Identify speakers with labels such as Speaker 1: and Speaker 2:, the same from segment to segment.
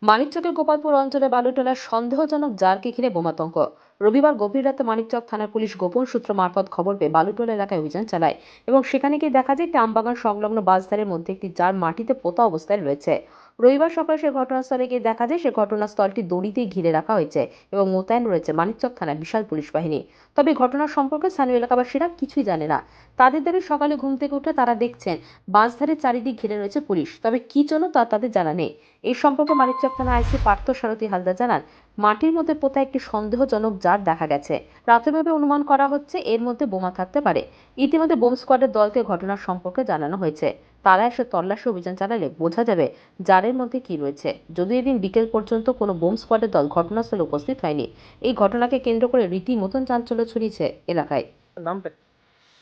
Speaker 1: মানিকচকের গোপালপুর অঞ্চলে বালুটোলার সন্দেহজনক জারকে ঘিরে বোমাতঙ্ক। রবিবার গভীর রাতে মানিকচক থানার পুলিশ গোপন সূত্র মারফত খবর পেয়ে বালুটোলা এলাকায় অভিযান চালায় এবং সেখানে গিয়ে দেখা যায় একটি আমবাগান সংলগ্ন বাসধারের মধ্যে একটি জার মাটিতে পোতা অবস্থায় রয়েছে। রবিবার সকালে সে ঘটনাস্থলে গিয়ে দেখা যায় সে ঘটনাস্থলটি দড়ি দিয়ে ঘিরে রাখা হয়েছে এবং মোতায়েন রয়েছে মানিকচক থানার বিশাল পুলিশ বাহিনী। তবে ঘটনার সম্পর্কে স্থানীয় এলাকাবাসীরা কিছুই জানে না। তাদের দাবি সকালে ঘুম থেকে উঠে তারা দেখছেন বাসধারের চারিদিক ঘিরে রয়েছে পুলিশ, তবে কি জন্য তা তাদের জানা নেই। এই সম্পর্কে মানিকচক থানা আইসি পার্থ সারথী হালদার জানান, মাটির মধ্যে পোতা একটি সন্দেহজনক জার দেখা গেছে। প্রাথমিকভাবে অনুমান করা হচ্ছে এর মধ্যে বোমা থাকতে পারে। ইতিমধ্যে বোম স্কোয়াডের দলকে ঘটনার সম্পর্কে জানানো হয়েছে। তারা এসে তল্লাশি অভিযান চালালে বোঝা যাবে জারের মধ্যে কি রয়েছে। যদিও এদিন বিকেল পর্যন্ত কোনো বোম স্কোয়াডের দল ঘটনাস্থলে উপস্থিত হয়নি। এই ঘটনাকে কেন্দ্র করে রীতিমতন চাঞ্চল্য ছড়িয়েছে এলাকায়।
Speaker 2: নামটা কি?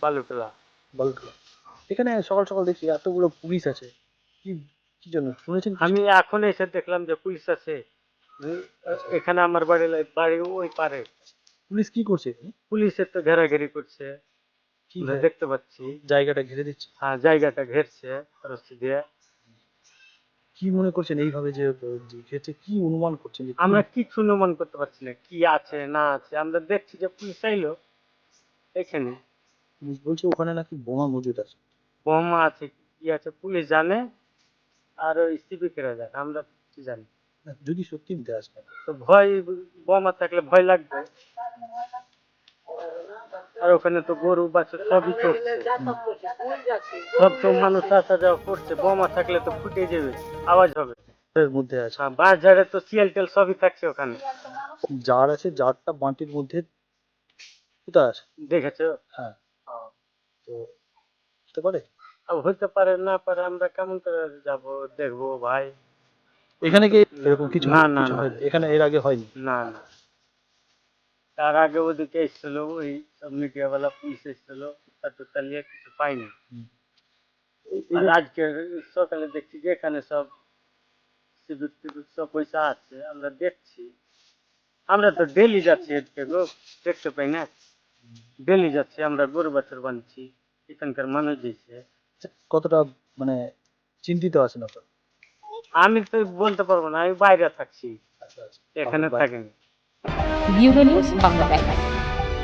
Speaker 3: বালুতলা।
Speaker 2: বালুরঘাট। এখানে সকাল সকাল দেখছি এতগুলো পুলিশ আছে। কি কি জন্য শুনেছেন কিছু?
Speaker 3: আমি এখন এসে দেখলাম যে পুলিশ আছে। এখানে আমার বাড়ি ওই পারে।
Speaker 2: পুলিশ কি করছে এখানে?
Speaker 3: পুলিশের তো ঘেরাঘেরি করছে,
Speaker 2: কি
Speaker 3: আমরা দেখতে পাচ্ছি।
Speaker 2: জায়গাটা ঘিরে দিচ্ছে?
Speaker 3: হ্যাঁ, জায়গাটা ঘেরছে রশি দিয়ে।
Speaker 2: কি মনে করছেন এইভাবে যে ঘিরেছে, কি অনুমান করছেন যে
Speaker 3: আমরা কিছু অনুমান করতে পারছি না কি আছে না আছে। আমরা দেখছি যে পুলিশ আইলো এখানে,
Speaker 2: পুলিশ বলছে ওখানে নাকি বোমা মজুদ আছে?
Speaker 3: বোমা আছে কি আছে পুলিশ জানে, আর ওই সিভিকেরা জানে, আমরা কি জানি।
Speaker 2: না, যদি সত্যি দেশ না,
Speaker 3: তো ভয়, বোমা থাকলে ভয় লাগবে। আর ওখানে তো গরু বাছুর সবই করছে, সব তো মানুষ আসা যাওয়া করছে। বোমা থাকলে তো ফুটে যাবে, আওয়াজ হবে।
Speaker 2: এর মধ্যে আছে
Speaker 3: হ্যাঁ, বাঁশ ঝাড়ে তো সিএল টেল সবই থাকছে ওখানে।
Speaker 2: জার আছে, জারটা মাটির মধ্যে কোথায় আছে?
Speaker 3: দেখেছো?
Speaker 2: হ্যাঁ, তো হতে পারে।
Speaker 3: আর হইতে পারে না পারে, আমরা কেমন করে যাব দেখবো ভাই।
Speaker 2: এখানে কি এরকম কিছু
Speaker 3: না না
Speaker 2: কিছু
Speaker 3: না
Speaker 2: হয়নি? এখানে এর আগে হয়নি?
Speaker 3: না না, তার আগে ওদিকে এসেছিল ওই সব মিডিয়াওয়ালা পুলিশ এসেছিল, তারপর তালিয়ে কিছু পাইনি।
Speaker 2: হুম।
Speaker 3: আর আজকে সকালে দেখছি যে এখানে সব সিভিক টিভিক সব পয়সা আছে, আমরা দেখছি। আমরা তো ডেলি যাচ্ছি এদিকে গো, দেখতে পাই না। ডেলি যাচ্ছি আমরা, গরু বাছুর বানছি, এখানকার মানুষ দিয়েছে।
Speaker 2: কতটা মানে চিন্তিত আছেন আপনারা?
Speaker 3: আমি তো বলতে পারবো না, আমি বাইরে থাকছি,
Speaker 2: আচ্ছা আচ্ছা,
Speaker 3: এখানে থাকিনি।
Speaker 1: Bureau news Bangla Times.